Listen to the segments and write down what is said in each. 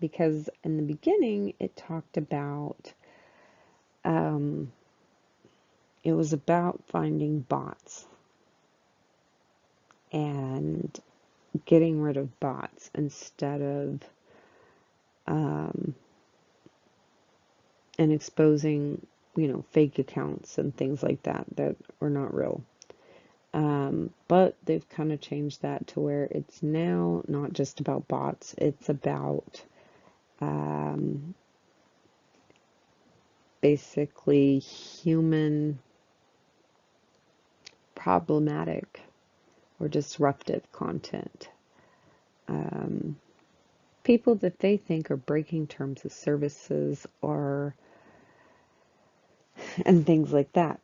because in the beginning it talked about, it was about finding bots and getting rid of bots instead of, and exposing, fake accounts and things like that are not real. But they've kind of changed that to where it's now not just about bots, it's about basically human problematic or disruptive content. People that they think are breaking terms of services and things like that.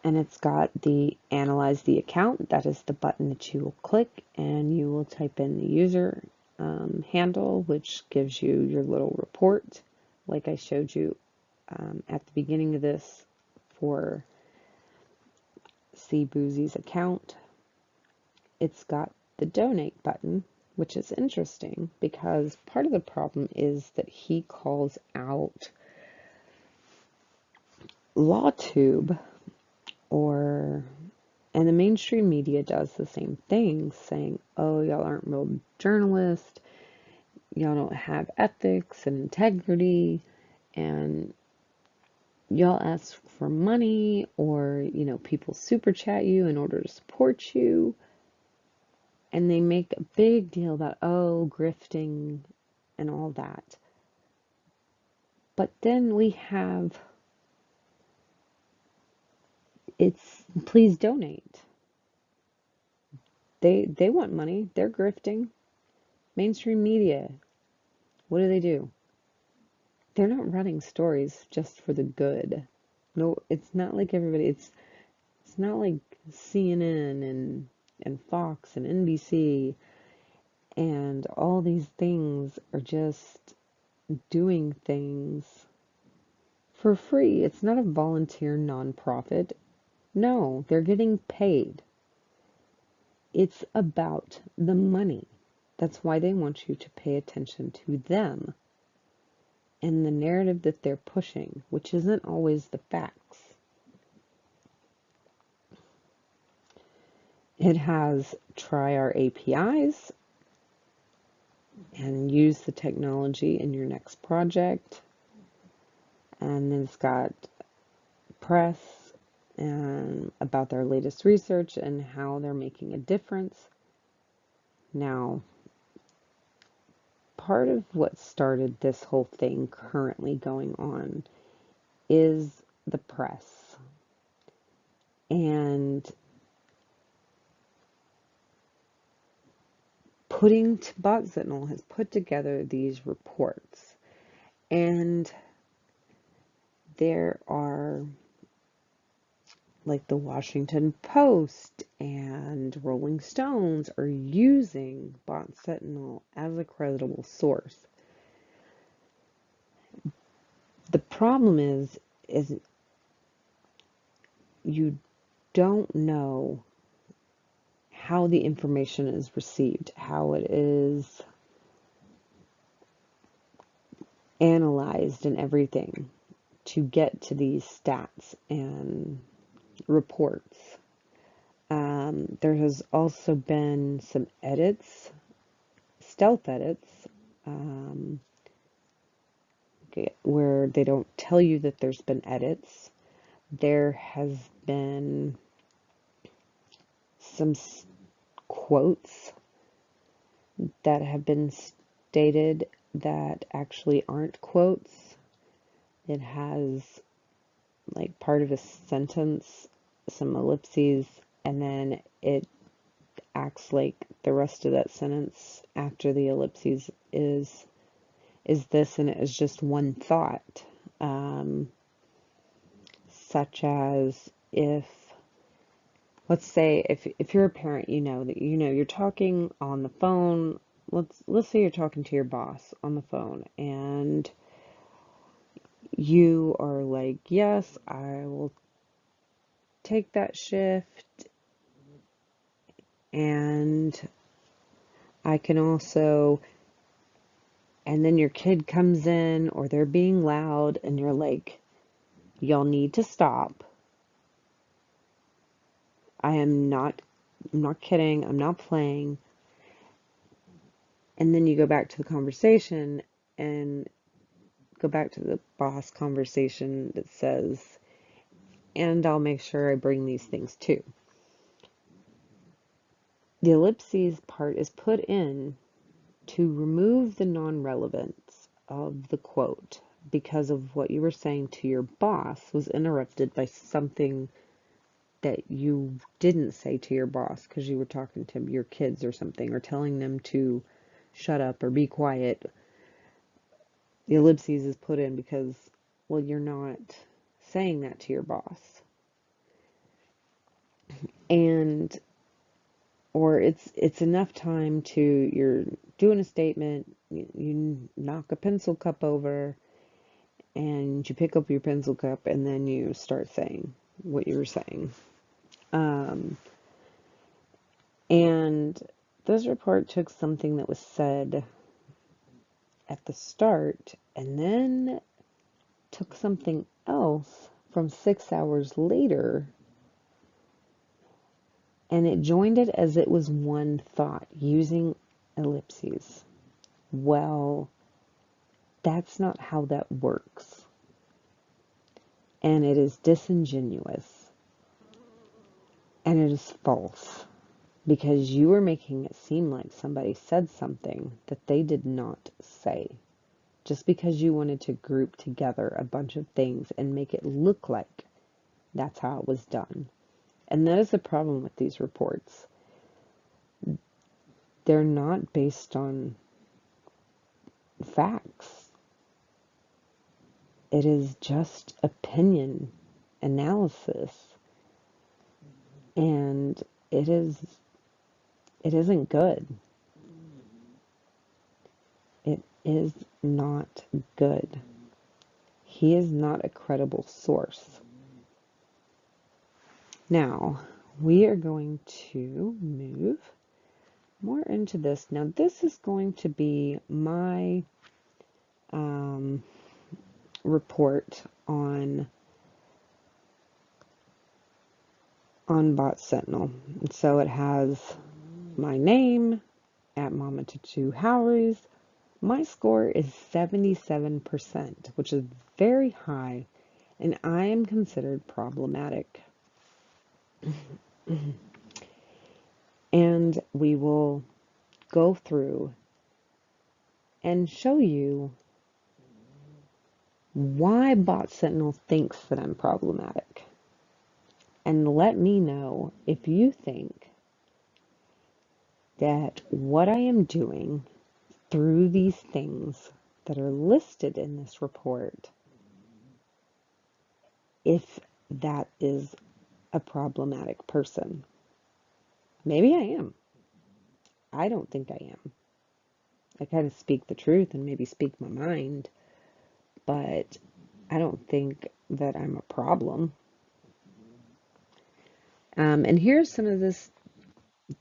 And it's got the analyze the account. That is the button that you will click, and you will type in the user handle, which gives you your little report, like I showed you at the beginning of this for C Boozy's account. It's got the donate button, which is interesting because part of the problem is that he calls out LawTube, and the mainstream media does the same thing, saying, oh, y'all aren't real journalists, y'all don't have ethics and integrity, and y'all ask for money, or, people super chat you in order to support you, and they make a big deal about, oh, grifting and all that. But then we have, it's please donate. They want money. They're grifting. Mainstream media, what do? They're not running stories just for the good. No, it's not like everybody. It's not like CNN and Fox and NBC and all these things are just doing things for free. It's not a volunteer nonprofit. No, they're getting paid. It's about the money. That's why they want you to pay attention to them and the narrative that they're pushing, which isn't always the facts. It has try our APIs and use the technology in your next project. And then it's got press and about their latest research and how they're making a difference. Now, part of what started this whole thing currently going on is the press. And Bot Sentinel has put together these reports. And there are, like the Washington Post and Rolling Stones are using Bot Sentinel as a credible source. The problem is you don't know how the information is received, how it is analyzed and everything to get to these stats and reports. There has also been some edits, stealth edits, where they don't tell you that there's been edits. There has been some quotes that have been stated that actually aren't quotes. It has like part of a sentence, some ellipses, and then it acts like the rest of that sentence after the ellipses is this, and it is just one thought. Such as let's say if you're a parent, that you're talking on the phone. Let's say you're talking to your boss on the phone, and you are like, yes, I will take that shift, and I can also and then your kid comes in or they're being loud and you're like, y'all need to stop. I'm not kidding. I'm not playing. And then you go back to the conversation and go back to the boss conversation that says, and I'll make sure I bring these things too. The ellipses part is put in to remove the non-relevance of the quote because of what you were saying to your boss was interrupted by something that you didn't say to your boss because you were talking to your kids or something, or telling them to shut up or be quiet. The ellipses is put in because, well, you're not saying that to your boss. And or it's enough time to, you're doing a statement, you knock a pencil cup over and you pick up your pencil cup and then you start saying what you were saying. And this report took something that was said at the start and then took something else from 6 hours later, and it joined it as it was one thought using ellipses. Well, that's not how that works. And it is disingenuous. And it is false. Because you are making it seem like somebody said something that they did not say. Just because you wanted to group together a bunch of things and make it look like that's how it was done. And that is the problem with these reports. They're not based on facts. It is just opinion analysis. And it isn't good. It is not good. He is not a credible source. Now, we are going to move more into this. Now, this is going to be my report on Bot Sentinel. And so it has my name at Mama Tutu Howries. My score is 77%, which is very high, and I am considered problematic. And we will go through and show you why Bot Sentinel thinks that I'm problematic. And let me know if you think that what I am doing through these things that are listed in this report, if that is a problematic person. Maybe I am. I don't think I am. I kind of speak the truth and maybe speak my mind, but I don't think that I'm a problem. And here's some of this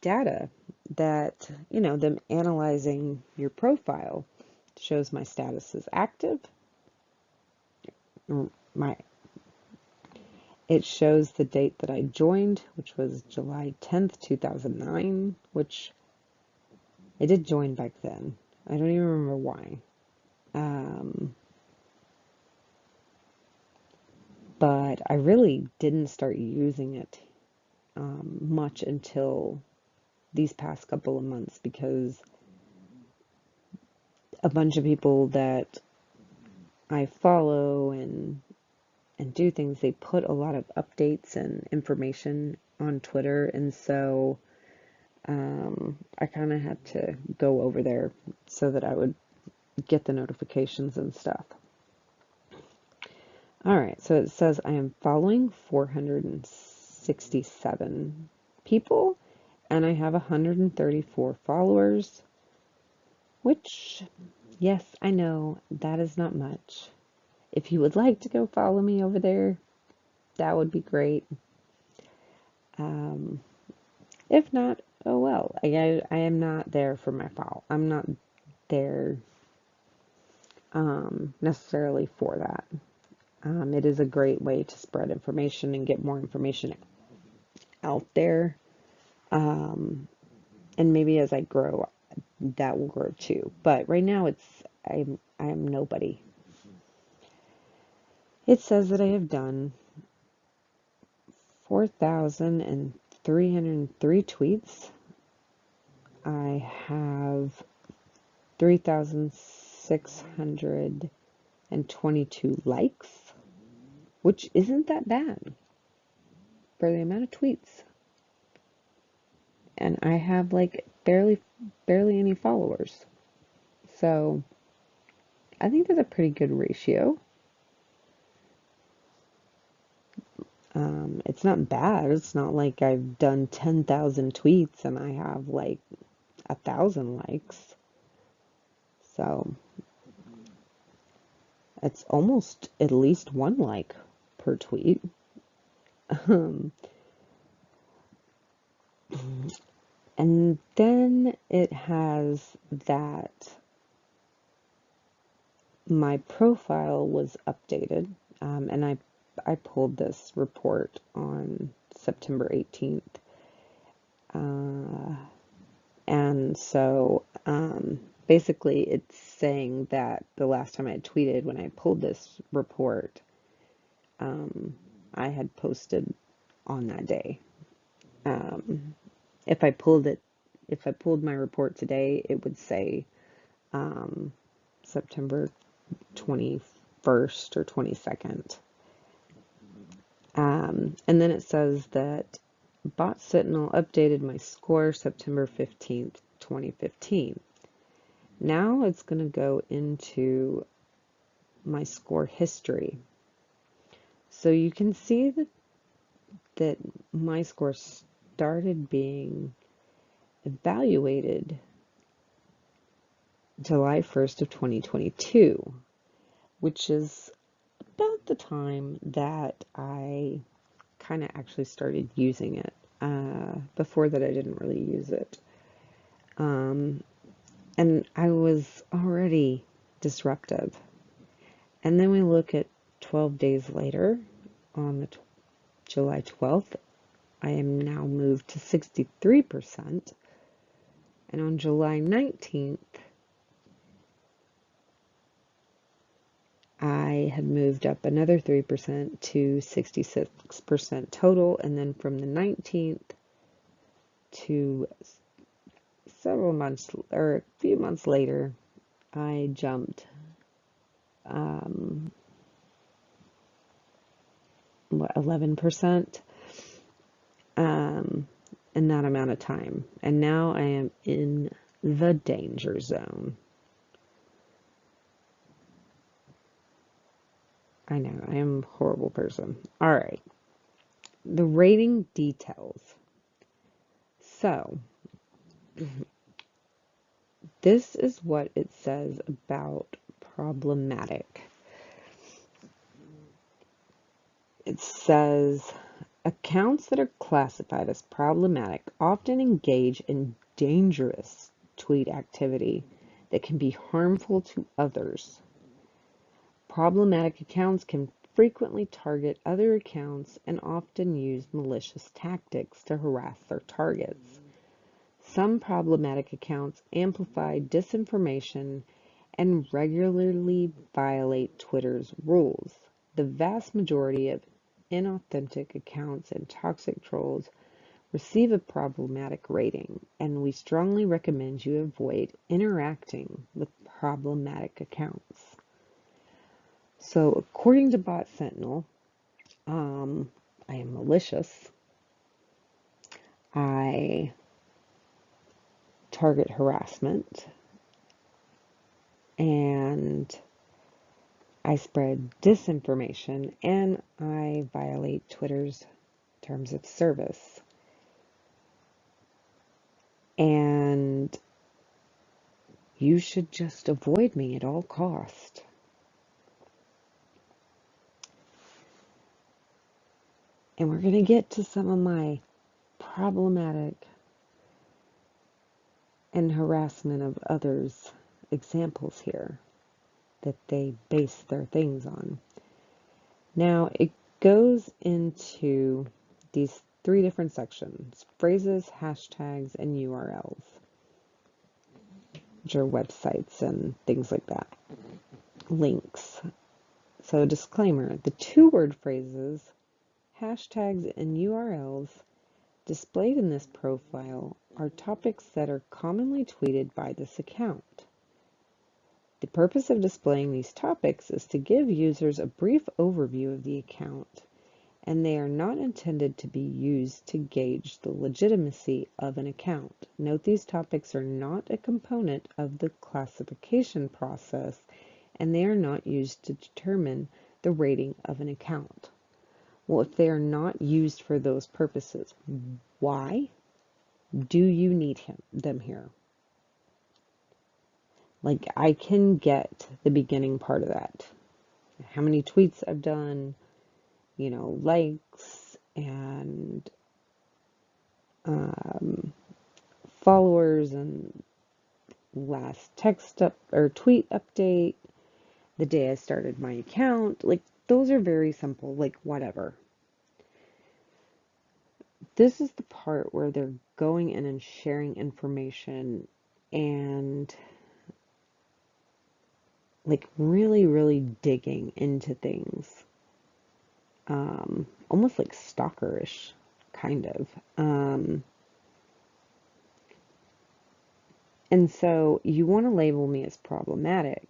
data that, them analyzing your profile shows my status is active. It shows the date that I joined, which was July 10th, 2009, which I did join back then. I don't even remember why. But I really didn't start using it much until these past couple of months, because a bunch of people that I follow and do things, they put a lot of updates and information on Twitter, and so I kind of had to go over there so that I would get the notifications and stuff. All right, so it says I am following 467 people, and I have 134 followers, which, yes, I know that is not much. If you would like to go follow me over there, that would be great. If not, oh well. I am not there for my follow. I'm not there necessarily for that. It is a great way to spread information and get more information out there. And maybe as I grow, that will grow too. But right now I'm nobody. It says that I have done 4,303 tweets. I have 3,622 likes, which isn't that bad for the amount of tweets. And I have like barely any followers. So I think that's a pretty good ratio. It's not bad. It's not like I've done 10,000 tweets and I have like 1,000 likes. So it's almost at least one like per tweet. And then it has that my profile was updated, and I pulled this report on September 18th. And so basically it's saying that the last time I had tweeted when I pulled this report, I had posted on that day. If I pulled my report today, it would say September 21st or 22nd. And then it says that Bot Sentinel updated my score September 15th, 2015. Now it's going to go into my score history. So you can see that my score started being evaluated July 1st of 2022, which is about the time that I kind of actually started using it. Before that, I didn't really use it. And I was already disruptive. And then we look at 12 days later, on the July 12th, I am now moved to 63%. And on July 19th, I had moved up another 3% to 66% total. And then from the 19th to several months, or a few months later, I jumped 11% in that amount of time. And now I am in the danger zone. I know, I am a horrible person. All right. The rating details. So, this is what it says about problematic. It says, accounts that are classified as problematic often engage in dangerous tweet activity that can be harmful to others. Problematic accounts can frequently target other accounts and often use malicious tactics to harass their targets. Some problematic accounts amplify disinformation and regularly violate Twitter's rules. The vast majority of inauthentic accounts and toxic trolls receive a problematic rating, and we strongly recommend you avoid interacting with problematic accounts. So, according to Bot Sentinel, I am malicious. I target harassment, and I spread disinformation, and I violate Twitter's terms of service. And you should just avoid me at all cost. And we're going to get to some of my problematic and harassment of others examples here that they base their things on. Now, it goes into these 3 different sections: phrases, hashtags, and URLs, which are websites and things like that. Links. So, disclaimer, the 2-word phrases, hashtags, and URLs displayed in this profile are topics that are commonly tweeted by this account. The purpose of displaying these topics is to give users a brief overview of the account, and they are not intended to be used to gauge the legitimacy of an account. Note these topics are not a component of the classification process, and they are not used to determine the rating of an account. Well, if they are not used for those purposes, why do you need them here? Like, I can get the beginning part of that. How many tweets I've done, likes and followers and last tweet update, the day I started my account. Like, those are very simple, like whatever. This is the part where they're going in and sharing information and like really, really digging into things. Almost like stalkerish, kind of. And so you want to label me as problematic.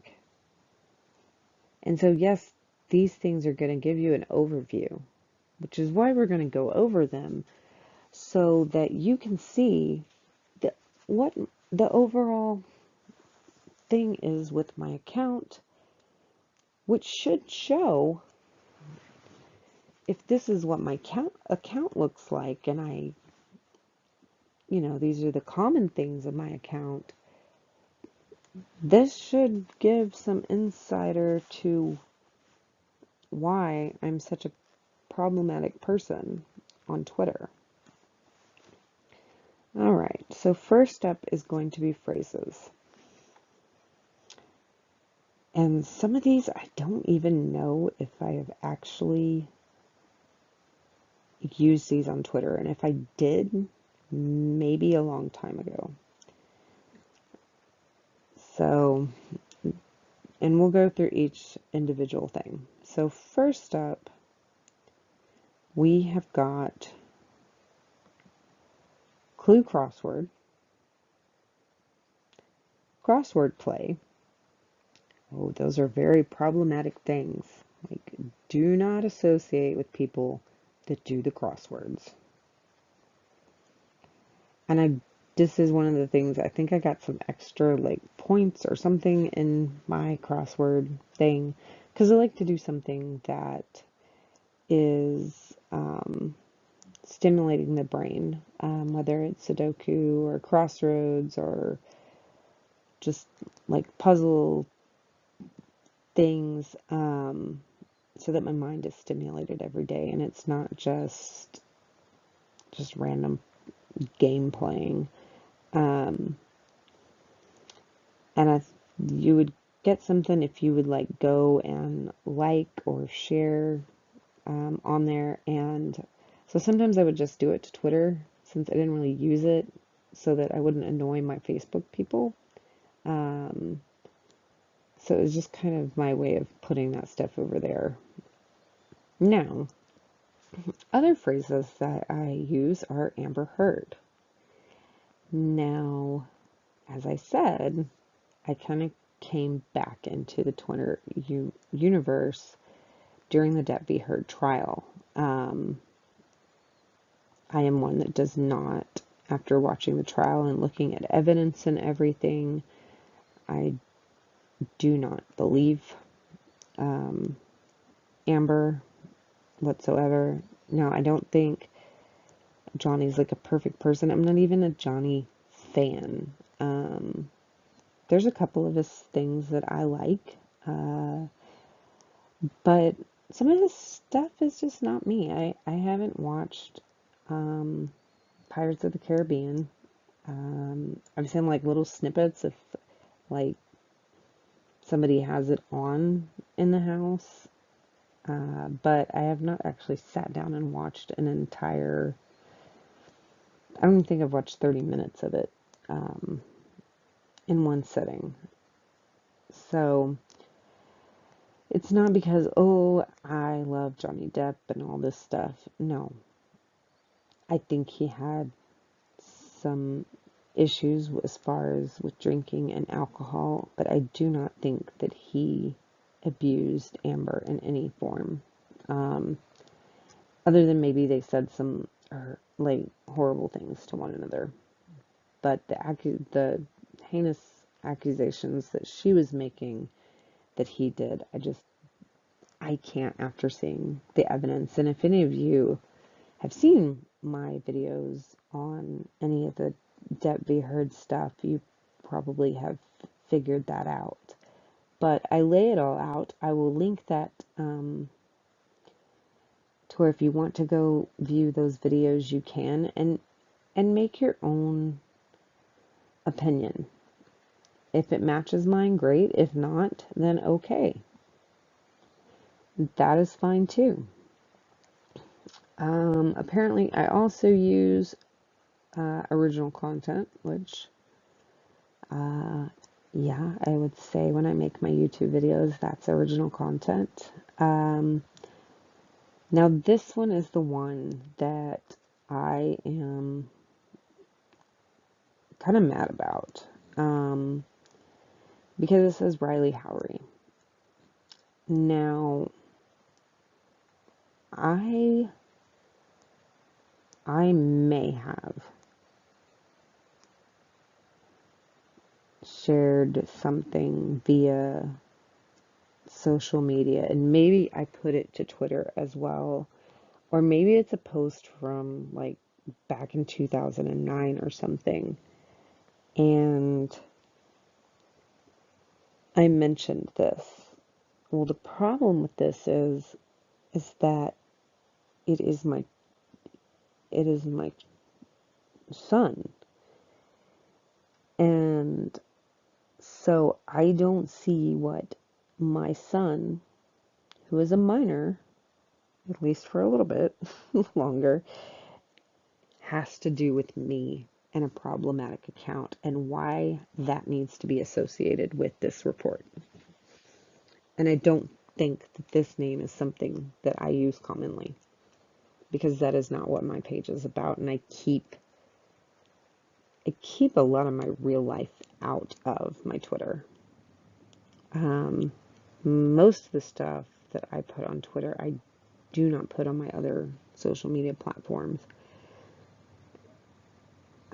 And so, yes, these things are going to give you an overview, which is why we're going to go over them so that you can see what the overall thing is with my account, which should show if this is what my account looks like, and these are the common things of my account, this should give some insider to why I'm such a problematic person on Twitter. All right, so first up is going to be phrases. And some of these I don't even know if I have actually used these on Twitter. And if I did, maybe a long time ago. So, and we'll go through each individual thing. So first up, we have got clue crossword, crossword play. Oh, those are very problematic things. Like, do not associate with people that do the crosswords. And this is one of the things, I think I got some extra like points or something in my crossword thing, because I like to do something that is stimulating the brain, whether it's Sudoku or Crossroads or just like puzzle things, so that my mind is stimulated every day and it's not just random game playing. And you would get something if you would like go and like or share on there. And so sometimes I would just do it to Twitter since I didn't really use it, so that I wouldn't annoy my Facebook people. So it was just kind of my way of putting that stuff over there. Now, other phrases that I use are Amber Heard. Now, as I said, I kind of came back into the Twitter universe during the Depp v. Heard trial. I am one that does not, after watching the trial and looking at evidence and everything, I do not believe Amber whatsoever. Now, I don't think Johnny's like a perfect person. I'm not even a Johnny fan. There's a couple of his things that I like, but some of his stuff is just not me. I haven't watched Pirates of the Caribbean. I've seen like little snippets of like somebody has it on in the house, but I have not actually sat down and watched an entire, I don't think I've watched 30 minutes of it in one sitting. So it's not because, oh, I love Johnny Depp and all this stuff. No. I think he had some issues as far as with drinking and alcohol, but I do not think that he abused Amber in any form. Other than maybe they said some like horrible things to one another. But the heinous accusations that she was making that he did, I can't after seeing the evidence. And if any of you have seen my videos on any of the Depp v. Heard stuff, you probably have figured that out. But I lay it all out. I will link that to where if you want to go view those videos, you can, and make your own opinion. If it matches mine, great. If not, then okay. That is fine too. Apparently, I also use original content, which, yeah, I would say when I make my YouTube videos, that's original content. Now, this one is the one that I am kind of mad about, because it says Riley Howery. Now, I may have shared something via social media, and maybe I put it to Twitter as well, or maybe it's a post from like back in 2009 or something, and I mentioned this. Well, the problem with this is that it is my son, and so I don't see what my son, who is a minor, at least for a little bit longer, has to do with me and a problematic account, and why that needs to be associated with this report. And I don't think that this name is something that I use commonly, because that is not what my page is about, and I keep a lot of my real life out of my Twitter. Most of the stuff that I put on Twitter, I do not put on my other social media platforms.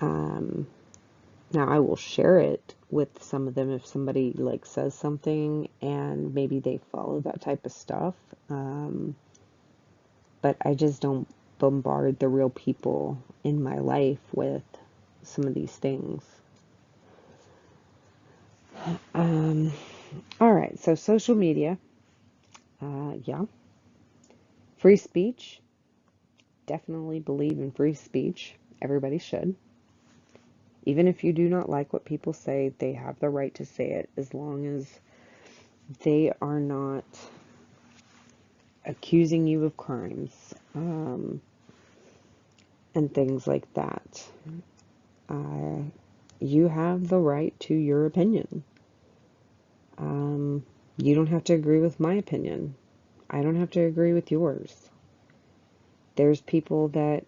Now I will share it with some of them if somebody like says something and maybe they follow that type of stuff. But I just don't bombard the real people in my life with some of these things. All right, so social media, yeah. Free speech, definitely believe in free speech. Everybody should. Even if you do not like what people say, they have the right to say it, as long as they are not accusing you of crimes, and things like that. You have the right to your opinion. You don't have to agree with my opinion. I don't have to agree with yours. There's people that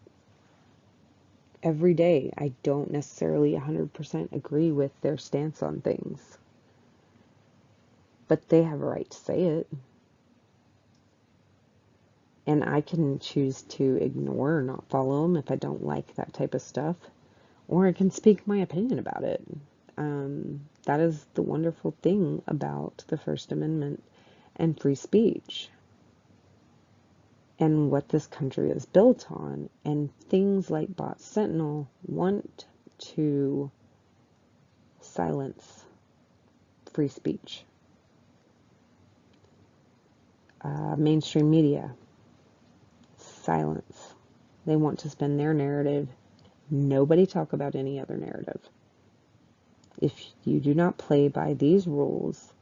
every day I don't necessarily 100% agree with their stance on things, but they have a right to say it. And I can choose to ignore or not follow them if I don't like that type of stuff, or I can speak my opinion about it. That is the wonderful thing about the First Amendment and free speech, and what this country is built on. And things like Bot Sentinel want to silence free speech. Mainstream media, silence. They want to spin their narrative. Nobody talk about any other narrative. If you do not play by these rules,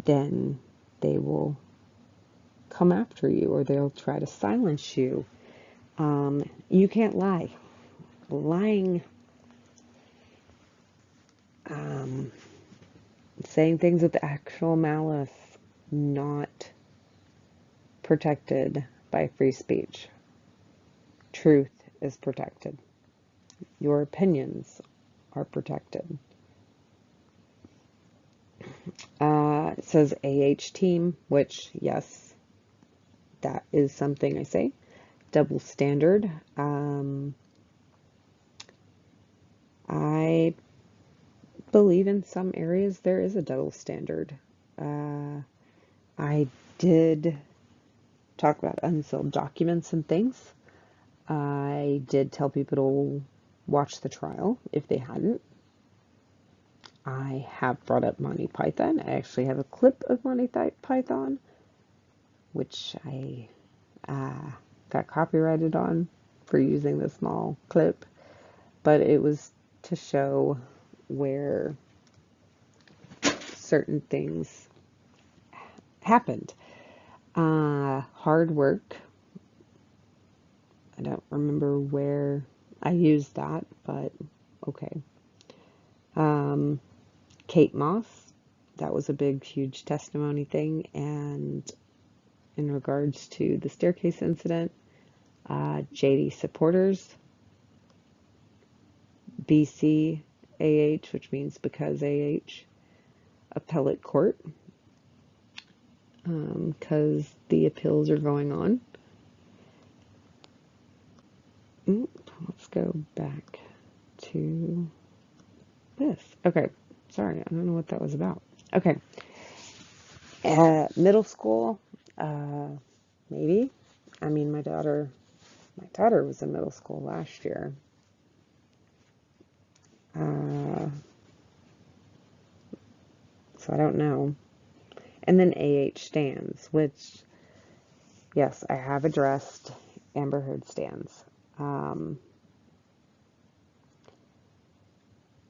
then they will come after you, or they'll try to silence you. You can't lie. Lying, saying things with actual malice, not protected by free speech. Truth is protected. Your opinions are protected. It says AH team, which, yes, that is something I say. Double standard. I believe in some areas there is a double standard. I did talk about unsealed documents and things. I did tell people to watch the trial if they hadn't. I have brought up Monty Python. I actually have a clip of Monty Python, which I got copyrighted on for using the small clip, but it was to show where certain things happened. Hard work. I don't remember where I used that, but okay. Kate Moss, that was a big, huge testimony thing. And in regards to the staircase incident, JD supporters, BC AH, which means because AH, appellate court, because the appeals are going on. Let's go back to this. Okay, sorry, I don't know what that was about. Okay, middle school, maybe. I mean, my daughter was in middle school last year. So I don't know. And then AH stands, which, yes, I have addressed Amber Heard stands.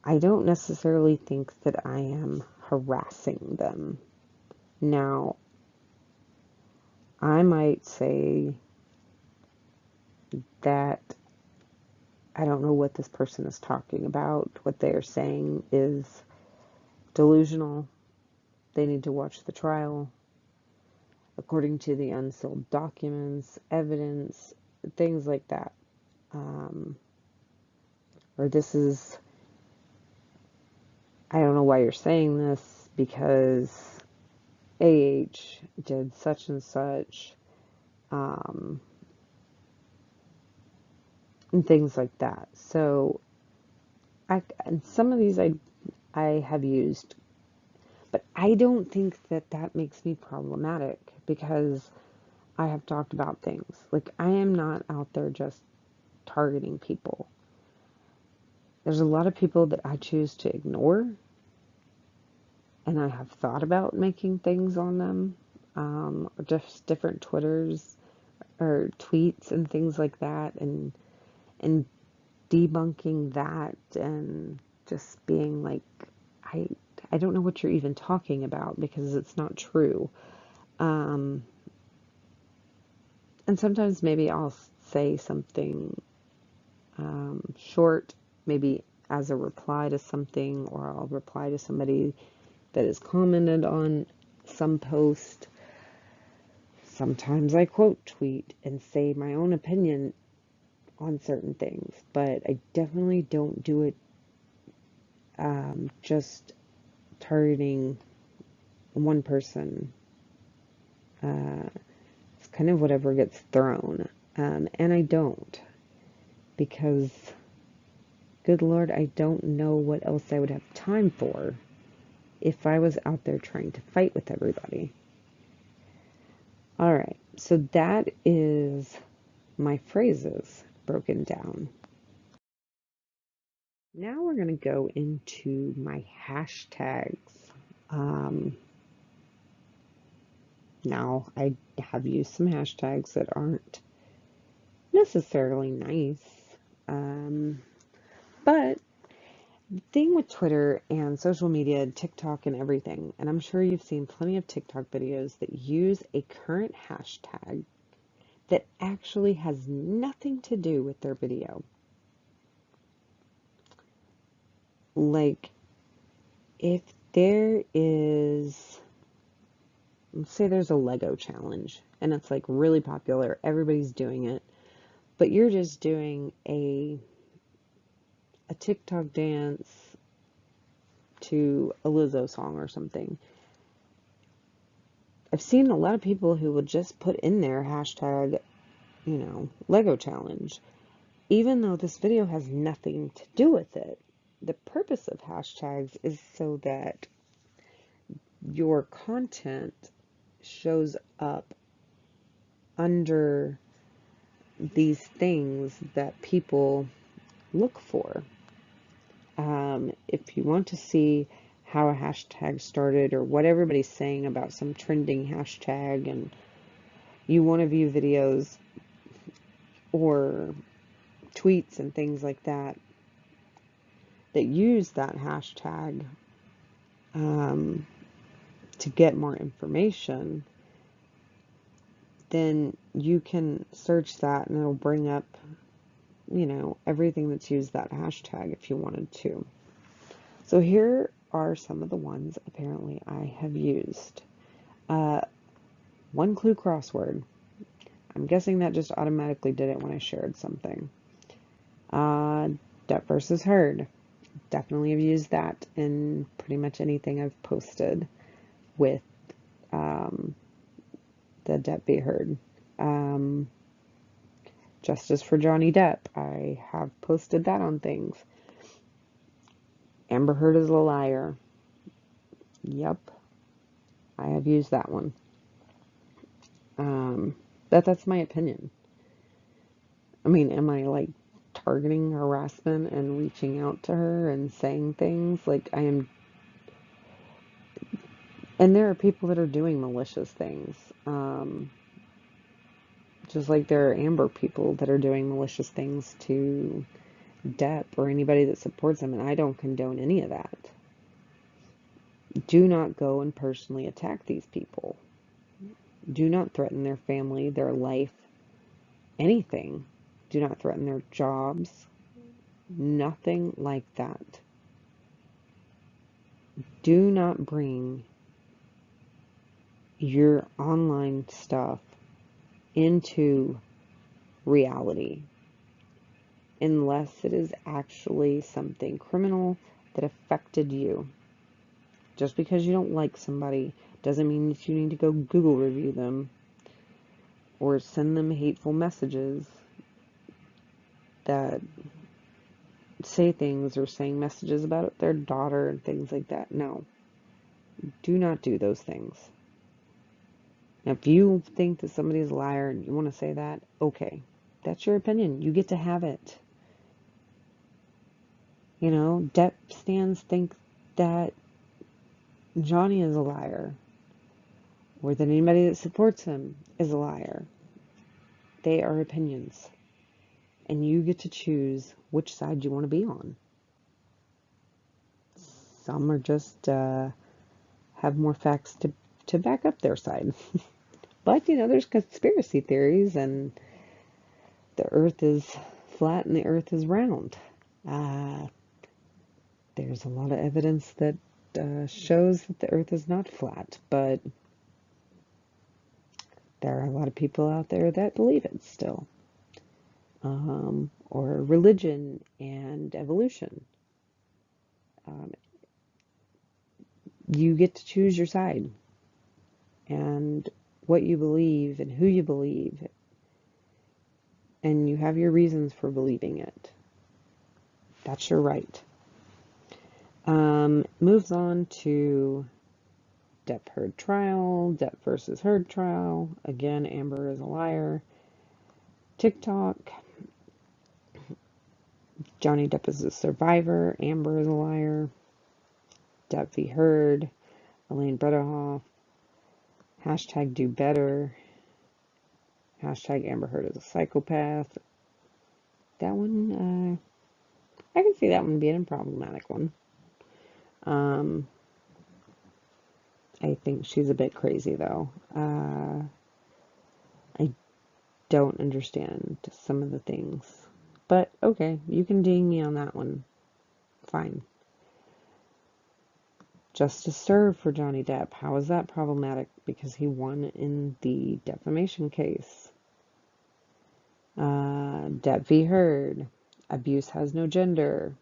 I don't necessarily think that I am harassing them. Now, I might say that I don't know what this person is talking about. What they are saying is delusional. They need to watch the trial. According to the unsealed documents, evidence, things like that. Or this is, I don't know why you're saying this, because AH did such and such, and things like that. So, and some of these I have used, but I don't think that that makes me problematic, because I have talked about things. Like, I am not out there just targeting people. There's a lot of people that I choose to ignore, and I have thought about making things on them, or just different Twitters or tweets and things like that, and debunking that, and just being like, I don't know what you're even talking about, because it's not true. And sometimes maybe I'll say something short, maybe as a reply to something, or I'll reply to somebody that has commented on some post. Sometimes I quote tweet and say my own opinion on certain things, but I definitely don't do it just targeting one person. It's kind of whatever gets thrown. And I don't, because, good Lord, I don't know what else I would have time for if I was out there trying to fight with everybody. All right, so that is my phrases broken down. Now we're going to go into my hashtags. Now, I have used some hashtags that aren't necessarily nice, but The thing with Twitter and social media, TikTok and everything, and I'm sure you've seen plenty of TikTok videos that use a current hashtag that actually has nothing to do with their video. Like, if there is, let's say there's a Lego challenge and it's like really popular, everybody's doing it, but you're just doing a TikTok dance to a Lizzo song or something. I've seen a lot of people who will just put in their hashtag, Lego challenge, even though this video has nothing to do with it. The purpose of hashtags is so that your content shows up under these things that people look for. If you want to see how a hashtag started or what everybody's saying about some trending hashtag and you want to view videos or tweets and things like that that use that hashtag to get more information, then you can search that and it'll bring up, everything that's used that hashtag if you wanted to. So here are some of the ones apparently I have used. One clue crossword. I'm guessing that just automatically did it when I shared something. Debt versus herd. Definitely have used that in pretty much anything I've posted with the debt be heard. Justice for Johnny Depp. I have posted that on things. Amber Heard is a liar. Yep. I have used that one. That's my opinion. I mean, am I like targeting harassment and reaching out to her and saying things? Like I am. And there are people that are doing malicious things. Just like there are Amber people that are doing malicious things to Depp or anybody that supports him, and I don't condone any of that. Do not go and personally attack these people. Do not threaten their family, their life, anything. Do not threaten their jobs. Nothing like that. Do not bring your online stuff into reality unless it is actually something criminal that affected you. Just because you don't like somebody doesn't mean that you need to go Google review them or send them hateful messages that say things or saying messages about their daughter and things like that. No, do not do those things. Now, if you think that somebody is a liar and you want to say that, okay, that's your opinion. You get to have it. Depp stands think that Johnny is a liar or that anybody that supports him is a liar. They are opinions. And you get to choose which side you want to be on. Some are just have more facts to back up their side. But, there's conspiracy theories and the earth is flat and the earth is round. There's a lot of evidence that shows that the earth is not flat, but there are a lot of people out there that believe it still. Or religion and evolution. You get to choose your side and what you believe and who you believe, and you have your reasons for believing it. That's your right. Moves on to Depp Heard trial, Depp versus Heard trial. Again, Amber is a liar. TikTok. Johnny Depp is a survivor. Amber is a liar. Depp v. Heard. Elaine Bredehoff. Hashtag do better. Hashtag Amber Heard is a psychopath. That one, I can see that one being a problematic one. I think she's a bit crazy, though. I don't understand some of the things. But, okay, you can ding me on that one. Fine. Justice served for Johnny Depp. How is that problematic? Because he won in the defamation case. Depp v. Heard. Abuse has no gender.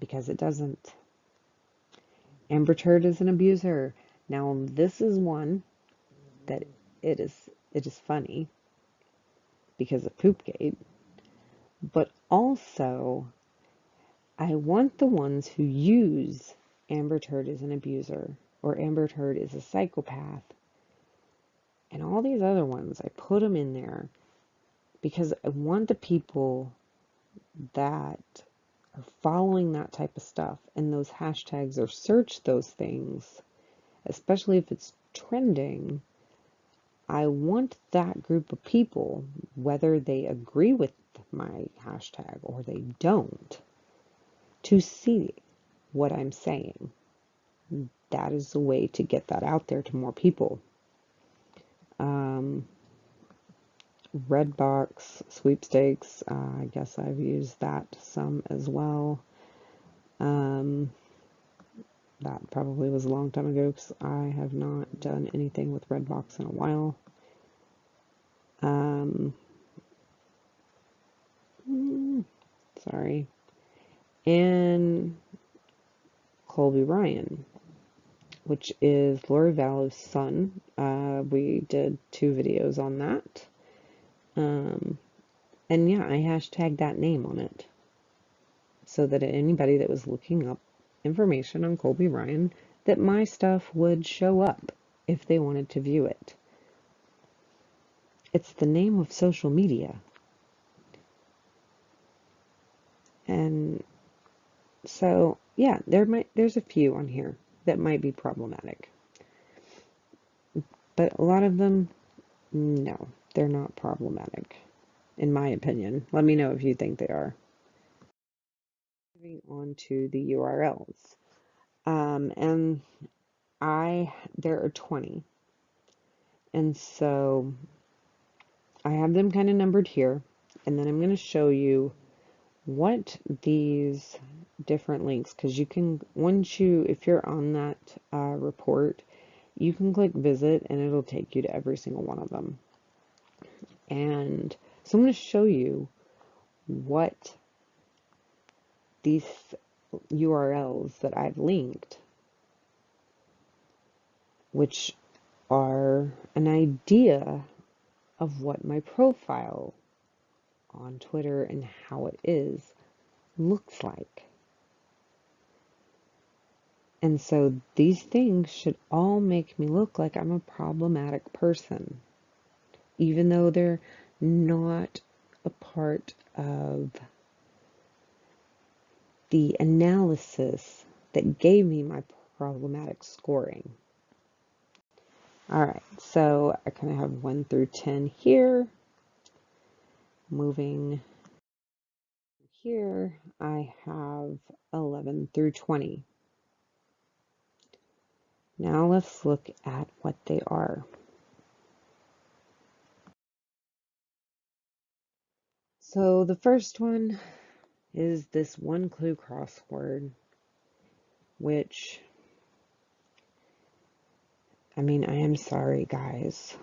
Because it doesn't. Amber Heard is an abuser. Now, this is one that it is funny because of Poopgate, but also I want the ones who use Amber Heard as an abuser or Amber Heard is a psychopath and all these other ones, I put them in there because I want the people that are following that type of stuff and those hashtags or search those things, especially if it's trending. I want that group of people, whether they agree with my hashtag or they don't, to see what I'm saying. That is the way to get that out there to more people. Redbox sweepstakes, I guess I've used that some as well. That probably was a long time ago because I have not done anything with Redbox in a while. Sorry. And Colby Ryan, which is Lori Vallow's son. We did 2 videos on that. And yeah, I hashtagged that name on it so that anybody that was looking up information on Colby Ryan, that my stuff would show up if they wanted to view it. It's the name of social media. And so, yeah, there's a few on here that might be problematic. But a lot of them, no, they're not problematic, in my opinion. Let me know if you think they are. Moving on to the URLs. And there are 20. And so I have them kind of numbered here. And then I'm going to show you what these different links, because you can, if you're on that report, you can click visit and it'll take you to every single one of them. And so I'm going to show you what these URLs that I've linked, which are an idea of what my profile on Twitter and how it is looks like. And so these things should all make me look like I'm a problematic person, even though they're not a part of the analysis that gave me my problematic scoring. All right, so I kind of have 1 through 10 here. Moving here, I have 11 through 20. Now let's look at what they are. So the first one is this 1 clue crossword, which, I mean, I am sorry, guys.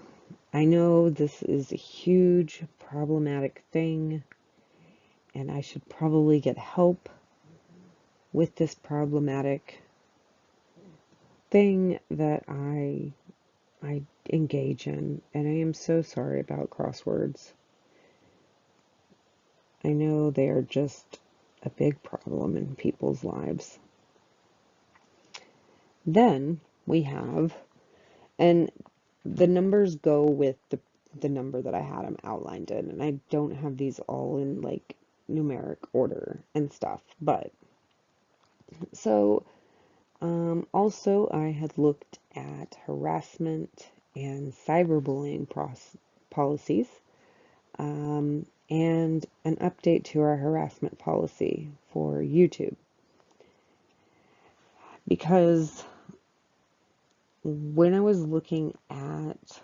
I know this is a huge problematic thing, and I should probably get help with this problematic thing that I engage in, and I am so sorry about crosswords. I know they are just a big problem in people's lives. Then we have, and the numbers go with the number that I had them outlined in, and I don't have these all in like numeric order and stuff, but so also I had looked at harassment and cyberbullying policies, and an update to our harassment policy for YouTube. Because when I was looking at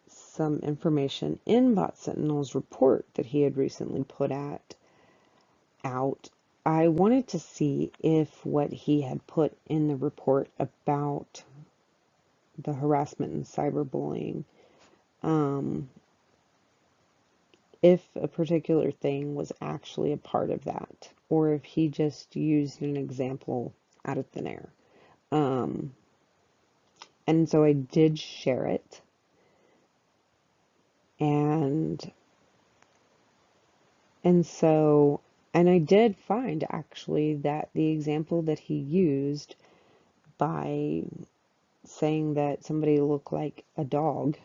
some information in Bot Sentinel's report that he had recently put out, I wanted to see if what he had put in the report about the harassment and cyberbullying, if a particular thing was actually a part of that, or if he just used an example out of thin air. And so I did share it, and I did find actually that the example that he used by saying that somebody looked like a dog,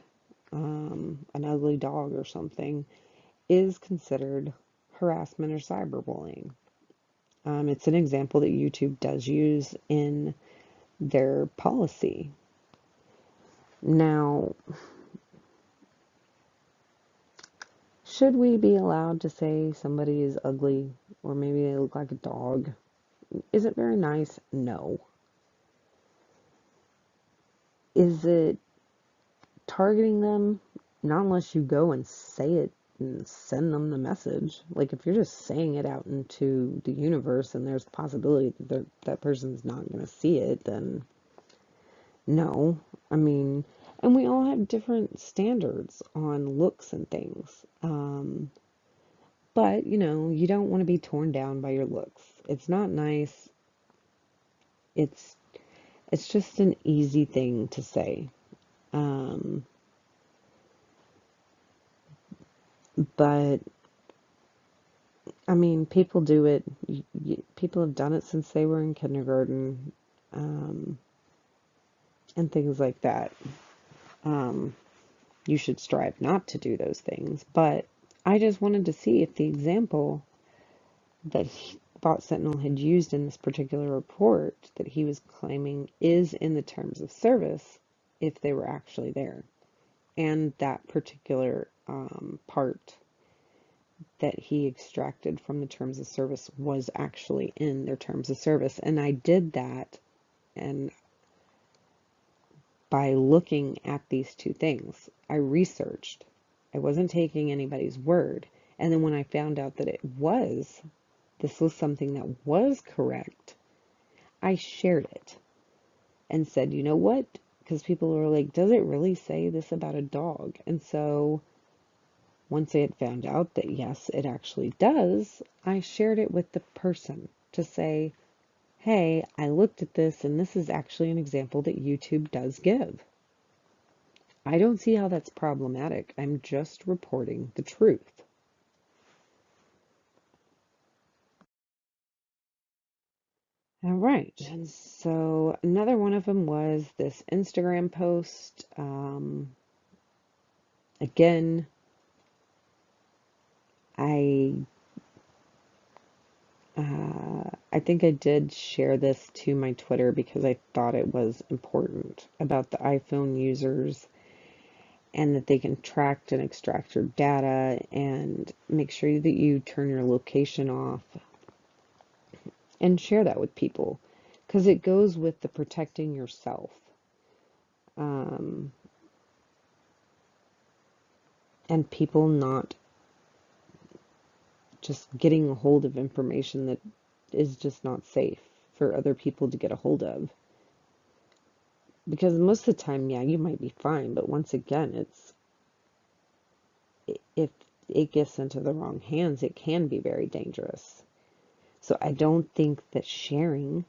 an ugly dog or something, is considered harassment or cyberbullying. It's an example that YouTube does use in their policy. Now, should we be allowed to say somebody is ugly, or maybe they look like a dog? Is it very nice? No. Is it targeting them? Not unless you go and say it and send them the message. Like, if you're just saying it out into the universe and there's a possibility that that person's not going to see it, then no. I mean, and we all have different standards on looks and things. But, you don't want to be torn down by your looks. It's not nice. It's just an easy thing to say. But I mean, people do it. People have done it since they were in kindergarten, and things like that. You should strive not to do those things. But I just wanted to see if the example that Bot Sentinel had used in this particular report that he was claiming is in the terms of service, if they were actually there. And that particular part that he extracted from the terms of service was actually in their terms of service. And I did that, and by looking at these two things, I researched. I wasn't taking anybody's word. And then when I found out that this was something that was correct, I shared it and said, you know what? Because people were like, does it really say this about a dog? And so once I had found out that yes, it actually does, I shared it with the person to say, hey, I looked at this and this is actually an example that YouTube does give. I don't see how that's problematic. I'm just reporting the truth. All right, so another one of them was this Instagram post. Again, I think I did share this to my Twitter because I thought it was important about the iPhone users and that they can track and extract your data, and make sure that you turn your location off and share that with people because it goes with the protecting yourself. And people not just getting a hold of information that is just not safe for other people to get a hold of. Because most of the time, yeah, you might be fine, but once again, if it gets into the wrong hands, it can be very dangerous. So I don't think that sharing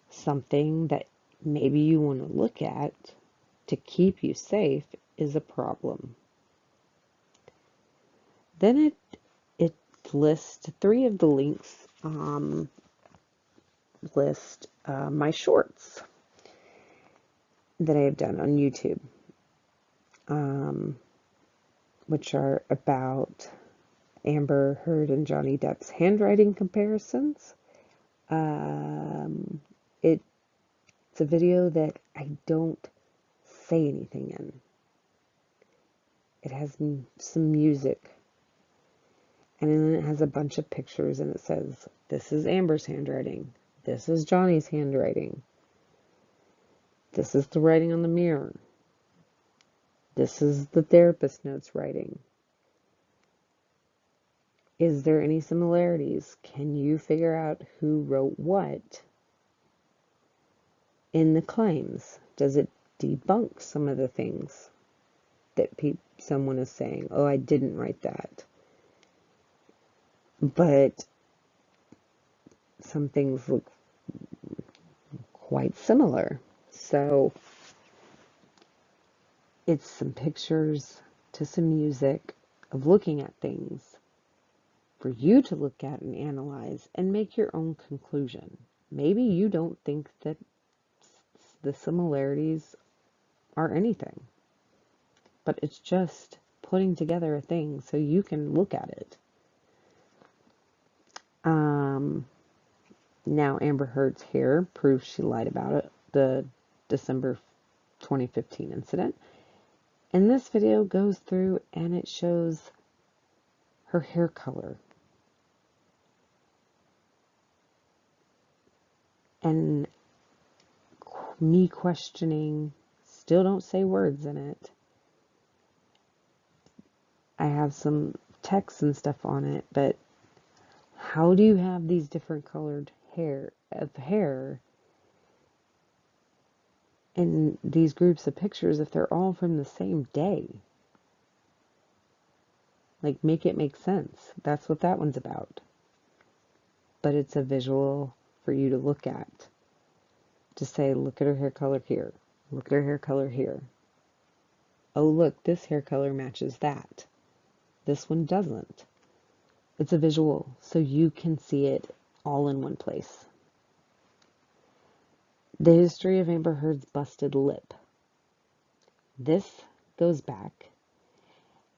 something that maybe you want to look at to keep you safe is a problem. Then it lists three of the links, list my shorts that I have done on YouTube, which are about Amber Heard and Johnny Depp's handwriting comparisons. It's a video that I don't say anything in. it has some music, and then it has a bunch of pictures, and it says, this is Amber's handwriting, this is Johnny's handwriting, this is the writing on the mirror, this is the therapist notes writing. Is there any similarities? Can you figure out who wrote what in the claims? Does it debunk some of the things that someone is saying? Oh, I didn't write that. But some things look quite similar. So it's some pictures to some music of looking at things for you to look at and analyze and make your own conclusion. Maybe you don't think that the similarities are anything, but it's just putting together a thing so you can look at it. Now Amber Heard's hair proves she lied about it, the December 2015 incident. And this video goes through and it shows her hair color. And me questioning, still don't say words in it. I have some text and stuff on it, but how do you have these different colored hair in these groups of pictures if they're all from the same day? Like, make it make sense. That's what that one's about. But it's a visual for you to look at. To say, look at her hair color here. Look at her hair color here. Oh, look, this hair color matches that. This one doesn't. It's a visual, so you can see it all in one place. The history of Amber Heard's busted lip. This goes back,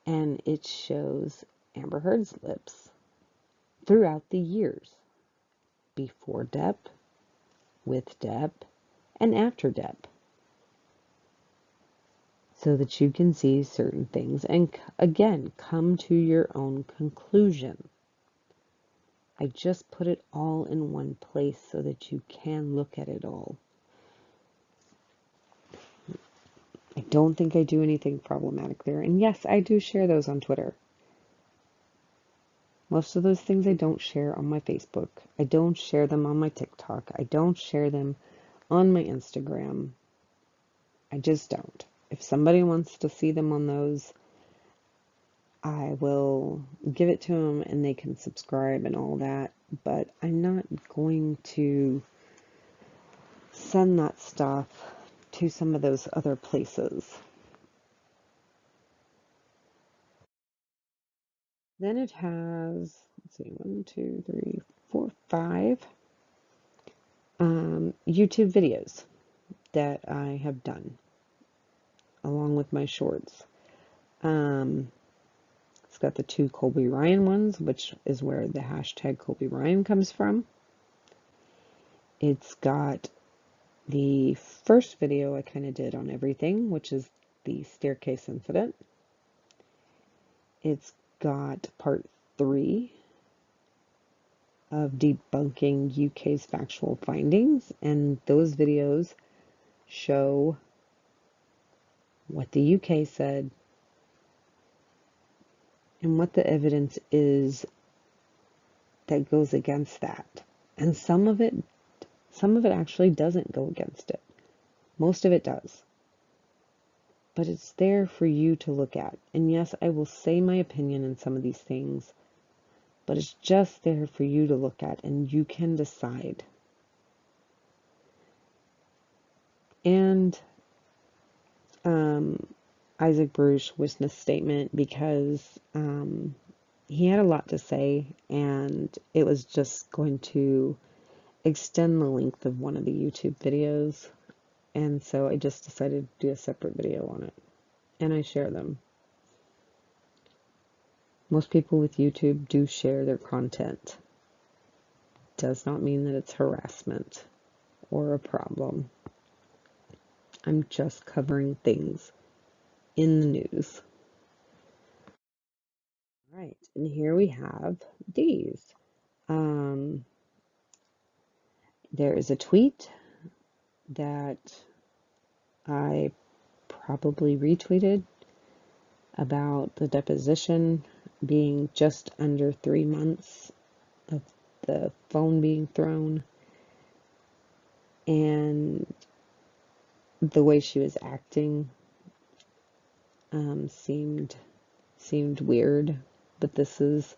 and it shows Amber Heard's lips throughout the years. Before Depp, with Depp, and after Depp. So that you can see certain things and, again, come to your own conclusion. I just put it all in one place so that you can look at it all. I don't think I do anything problematic there. And yes, I do share those on Twitter. Most of those things I don't share on my Facebook. I don't share them on my TikTok. I don't share them on my Instagram. I just don't. If somebody wants to see them on those, I will give it to them and they can subscribe and all that. But I'm not going to send that stuff to some of those other places. Then it has, let's see, 1, 2, 3, 4, 5 YouTube videos that I have done along with my shorts. It's got the 2 Colby Ryan ones, which is where the hashtag Colby Ryan comes from. It's got the first video I kind of did on everything, which is the staircase incident. It's got part 3 of debunking UK's factual findings, and those videos show what the UK said and what the evidence is that goes against that. And some of it actually doesn't go against it. Most of it does. But it's there for you to look at. And yes, I will say my opinion in some of these things, but it's just there for you to look at and you can decide. And Isaac Bruce witness statement, because he had a lot to say and it was just going to extend the length of one of the YouTube videos. And so I just decided to do a separate video on it. And I share them. Most people with YouTube do share their content. Does not mean that it's harassment or a problem. I'm just covering things in the news. Right, and here we have these. Um, there is a tweet that I probably retweeted about the deposition being just under 3 months of the phone being thrown, and the way she was acting seemed weird. But this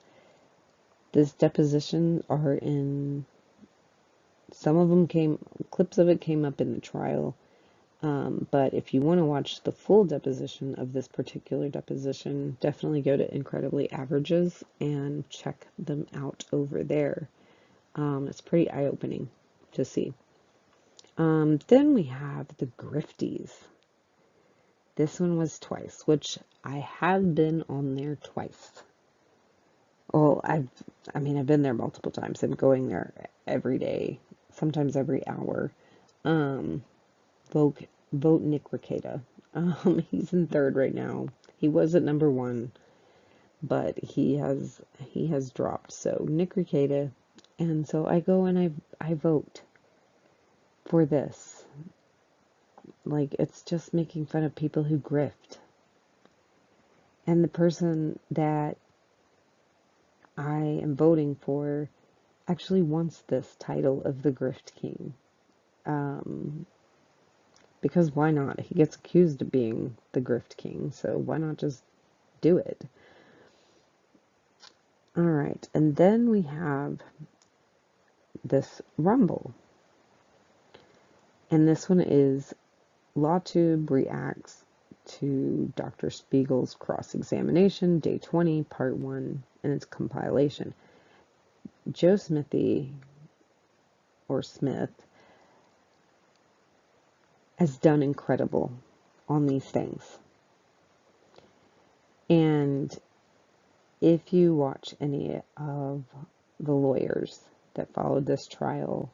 deposition are in, some of them clips of it came up in the trial. But if you want to watch the full deposition of this particular deposition, definitely go to Incredibly Averages and check them out over there. It's pretty eye-opening to see. Then we have the Grifties. This one was twice, which I have been on there twice. Well, I've been there multiple times. I'm going there every day, sometimes every hour. Vote, vote Nick Rekieta. He's in third right now. He was at number one, but he has dropped. So Nick Rekieta, and so I go and I vote for this. Like, it's just making fun of people who grift. And the person that I am voting for actually wants this title of the Grift King. Because why not? He gets accused of being the Grift King, so why not just do it? Alright, and then we have this Rumble. And this one is LawTube reacts to Dr. Spiegel's cross-examination, day 20, part 1, and its compilation. Joe Smithy, or Smith, has done incredible on these things. And if you watch any of the lawyers that followed this trial,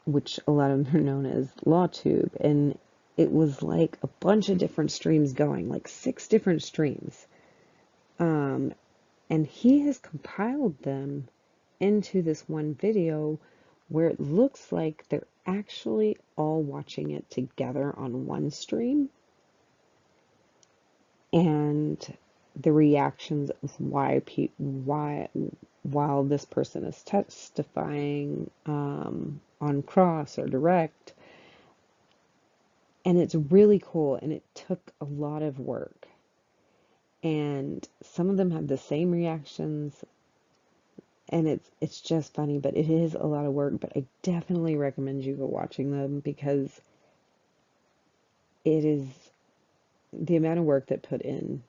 which a lot of them are known as LawTube, and it was like a bunch of different streams going, like 6 different streams. And he has compiled them into this one video where it looks like they're actually all watching it together on one stream. And the reactions of while this person is testifying on cross or direct. And it's really cool, and it took a lot of work. And some of them have the same reactions, and it's just funny, but it is a lot of work. But I definitely recommend you go watching them, because it is the amount of work that put in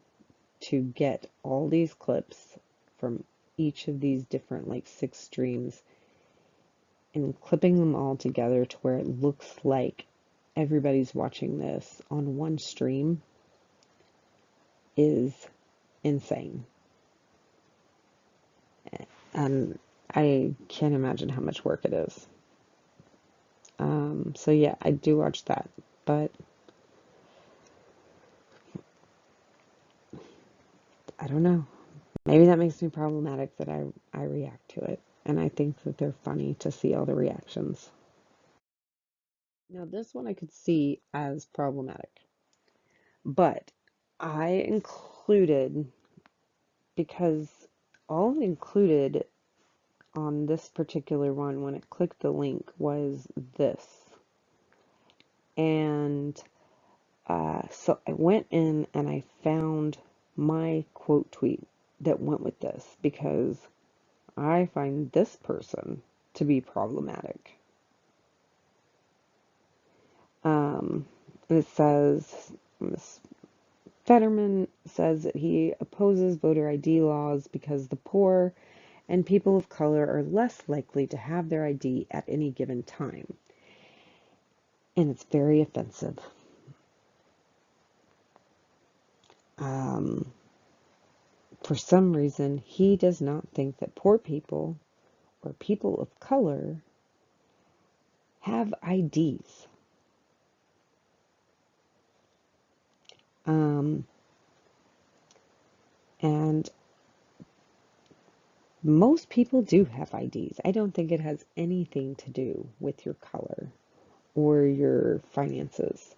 to get all these clips from each of these different, like, 6 streams, and clipping them all together to where it looks like everybody's watching this on one stream is insane. I can't imagine how much work it is. So yeah, I do watch that, but I don't know. Maybe that makes me problematic that I react to it, and I think that they're funny to see all the reactions. Now, this one I could see as problematic, but I included, because all it included on this particular one, when it clicked the link, was this. And so I went in and I found my quote tweet that went with this, because I find this person to be problematic. It says, Ms. Fetterman says that he opposes voter ID laws because the poor and people of color are less likely to have their ID at any given time. And it's very offensive. For some reason, he does not think that poor people or people of color have IDs. And most people do have IDs. I don't think it has anything to do with your color or your finances.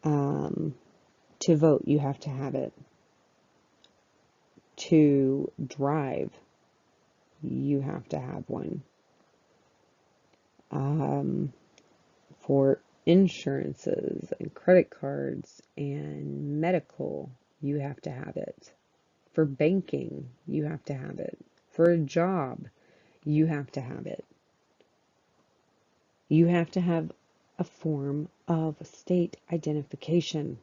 To vote, you have to have it. To drive, you have to have one. For insurances and credit cards and medical, you have to have it. For banking, you have to have it. For a job, you have to have it. You have to have a form of state identification.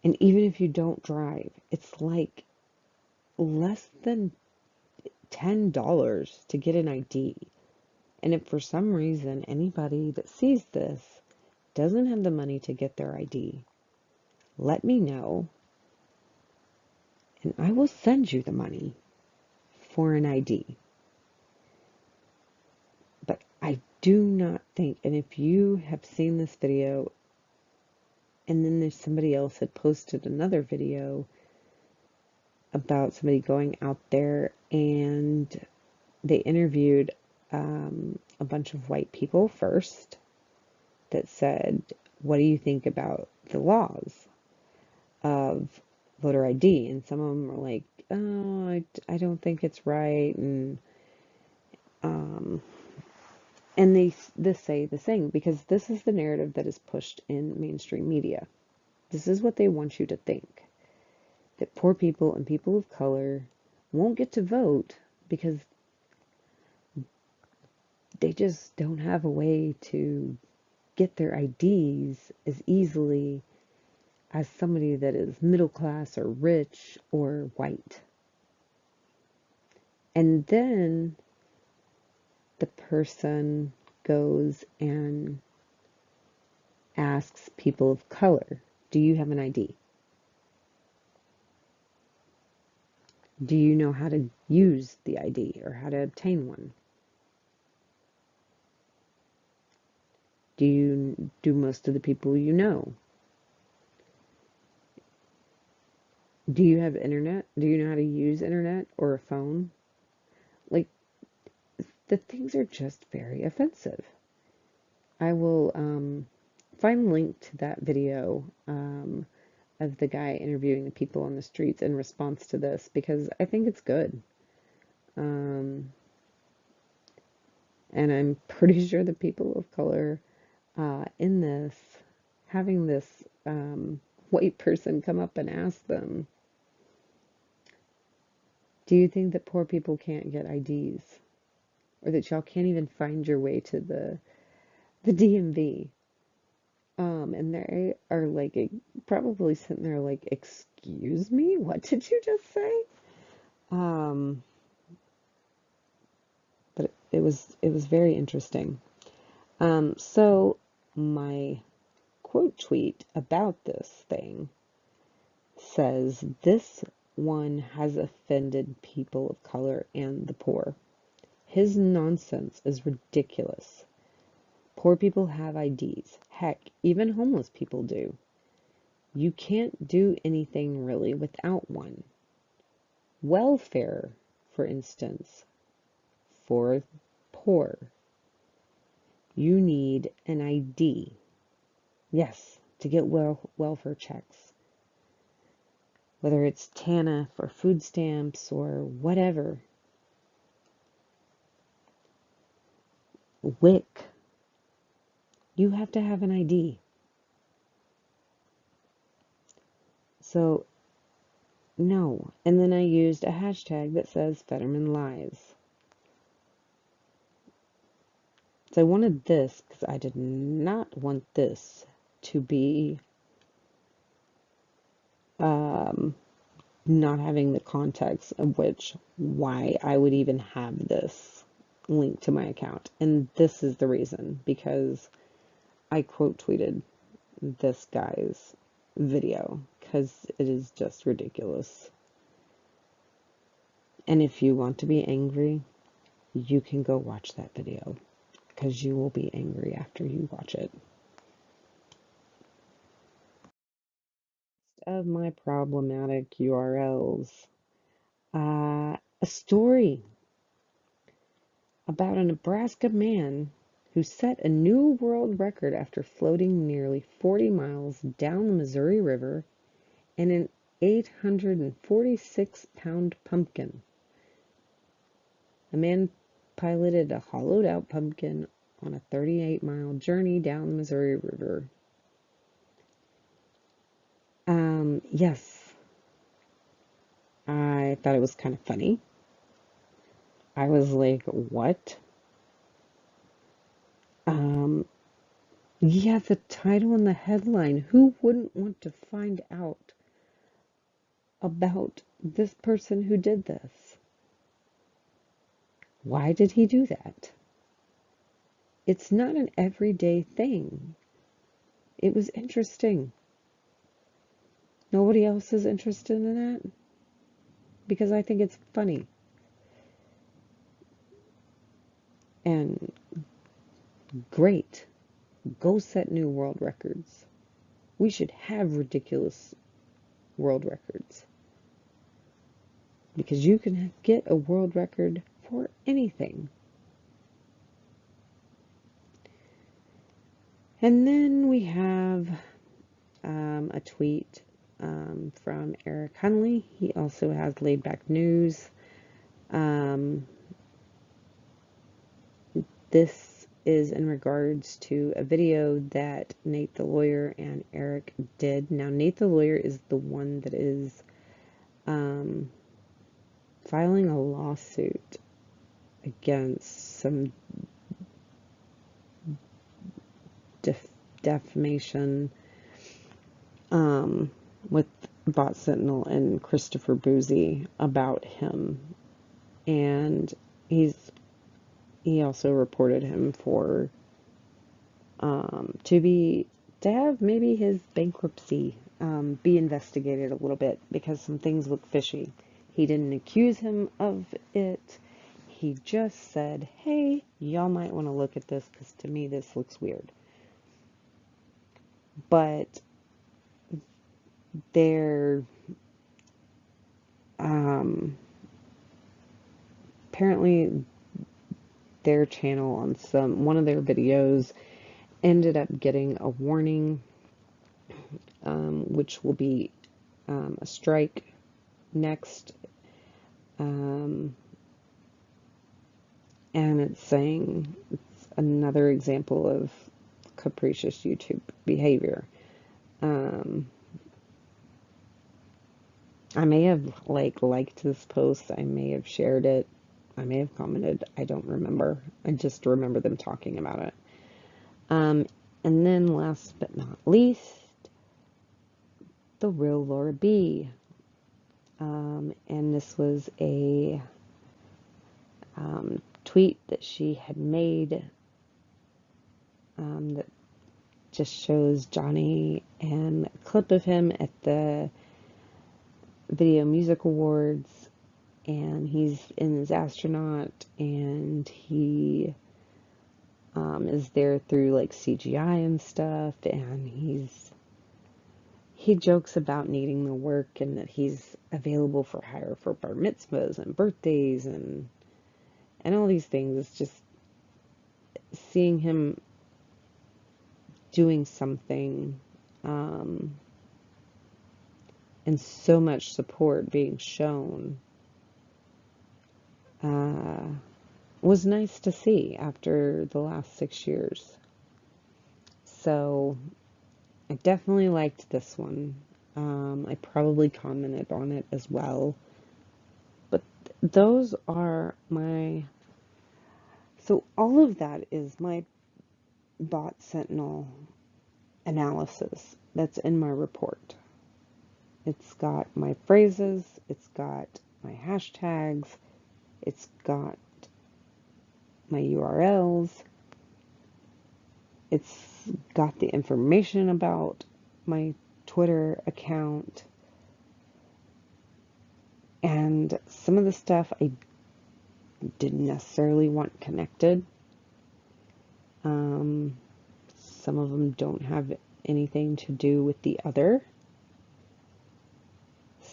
And even if you don't drive, it's like less than $10 to get an ID. And if for some reason anybody that sees this doesn't have the money to get their ID, let me know and I will send you the money for an ID. But I do not think, and if you have seen this video and then there's somebody else had posted another video about somebody going out there and they interviewed a bunch of white people first that said, what do you think about the laws of voter ID? And some of them were like, oh, I don't think it's right. And they say the same because this is the narrative that is pushed in mainstream media. This is what they want you to think. That poor people and people of color won't get to vote because they just don't have a way to get their IDs as easily as somebody that is middle class or rich or white. And then the person goes and asks people of color, do you have an ID? Do you know how to use the ID or how to obtain one? Do most of the people you know? Do you have internet? Do you know how to use internet or a phone? Like, the things are just very offensive. I will find a link to that video of the guy interviewing the people on the streets in response to this because I think it's good. And I'm pretty sure the people of color in this, having this white person come up and ask them, do you think that poor people can't get IDs? Or that y'all can't even find your way to the DMV? And they are like probably sitting there like, excuse me, what did you just say? But it was very interesting. So my quote tweet about this thing says, this one has offended people of color and the poor. His nonsense is ridiculous. Poor people have IDs. Heck, even homeless people do. You can't do anything really without one. Welfare, for instance, for poor, you need an ID. Yes, to get welfare checks. Whether it's TANF or food stamps or whatever. WIC, you have to have an ID. So, no. And then I used a hashtag that says Fetterman Lies. So I wanted this because I did not want this to be not having the context of why I would even have this link to my account. And this is the reason, because I quote tweeted this guy's video because it is just ridiculous. And if you want to be angry, you can go watch that video because you will be angry after you watch it. of my problematic URLs. A story about a Nebraska man who set a new world record after floating nearly 40 miles down the Missouri River in an 846-pound pumpkin. A man piloted a hollowed-out pumpkin on a 38-mile journey down the Missouri River. Yes, I thought it was kind of funny. I was like, what? Yeah, the title and the headline. Who wouldn't want to find out about this person who did this? Why did he do that? It's not an everyday thing. It was interesting. Nobody else is interested in that? Because I think it's funny. And great. Go set new world records. We should have ridiculous world records. Because you can get a world record for anything. And then we have a tweet from Eric Hunley. He also has Laid Back News. This is in regards to a video that Nate the lawyer and Eric did. Now, Nate the lawyer is the one that is filing a lawsuit against some defamation with Bot Sentinel and Christopher Boozy about him. And he also reported him for to have maybe his bankruptcy be investigated a little bit because some things look fishy. He didn't accuse him of it. He just said, hey, y'all might want to look at this because to me this looks weird. But they're apparently their channel on one of their videos ended up getting a warning, which will be a strike next. And it's saying it's another example of capricious YouTube behavior. I may have liked this post. I may have shared it. I may have commented. I don't remember. I just remember them talking about it. And then last but not least, the real Laura B. And this was a tweet that she had made that just shows Johnny and a clip of him at the Video Music Awards, and he's in his astronaut, and he is there through CGI and stuff, and he jokes about needing the work and that he's available for hire for bar mitzvahs and birthdays and all these things. It's just seeing him doing something and so much support being shown was nice to see after the last 6 years. So I definitely liked this one. I probably commented on it as well. But those are so all of that is my Bot Sentinel analysis that's in my report. It's got my phrases, it's got my hashtags, it's got my URLs, it's got the information about my Twitter account, and some of the stuff I didn't necessarily want connected. Some of them don't have anything to do with the other.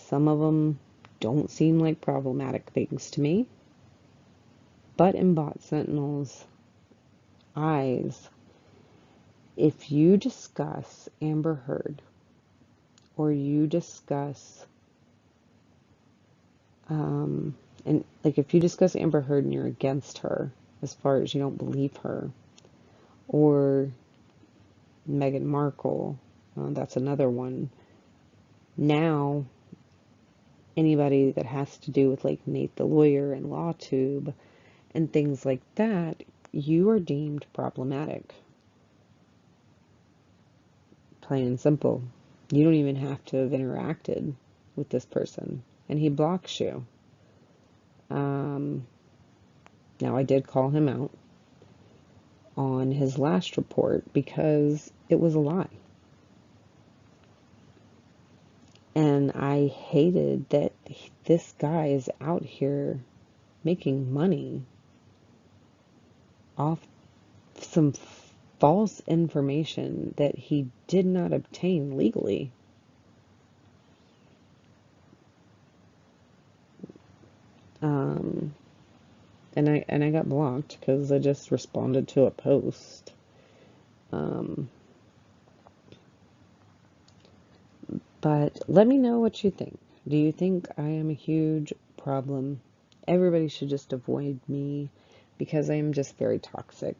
Some of them don't seem like problematic things to me. But in Bot Sentinel's eyes, if you discuss Amber Heard, or you discuss, and like if you discuss Amber Heard and you're against her, as far as you don't believe her, or Meghan Markle, that's another one. Now, anybody that has to do with like Nate the lawyer and LawTube and things like that, you are deemed problematic. Plain and simple. You don't even have to have interacted with this person, and he blocks you. Now, I did call him out on his last report because it was a lie. And I hated that this guy is out here making money off some false information that he did not obtain legally. And I got blocked because I just responded to a post. But let me know what you think. Do you think I am a huge problem? Everybody should just avoid me because I am just very toxic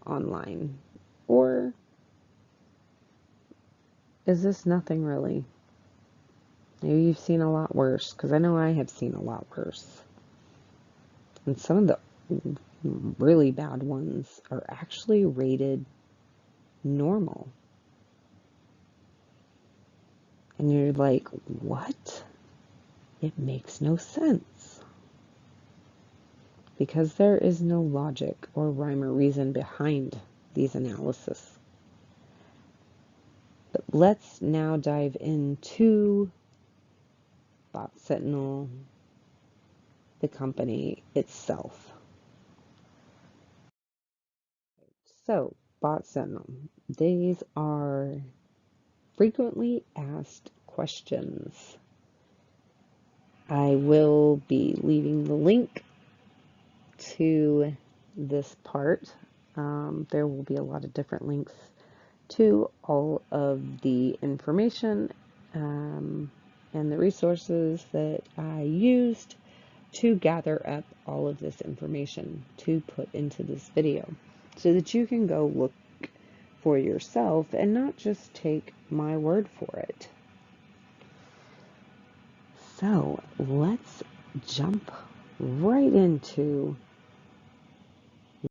online. Or is this nothing really? Maybe you've seen a lot worse, because I know I have seen a lot worse. And some of the really bad ones are actually rated normal. And you're like, what? It makes no sense. Because there is no logic or rhyme or reason behind these analyses. But let's now dive into Bot Sentinel, the company itself. So, Bot Sentinel, these are frequently asked questions. I will be leaving the link to this part. There will be a lot of different links to all of the information and the resources that I used to gather up all of this information to put into this video, so that you can go look for yourself and not just take my word for it. So let's jump right into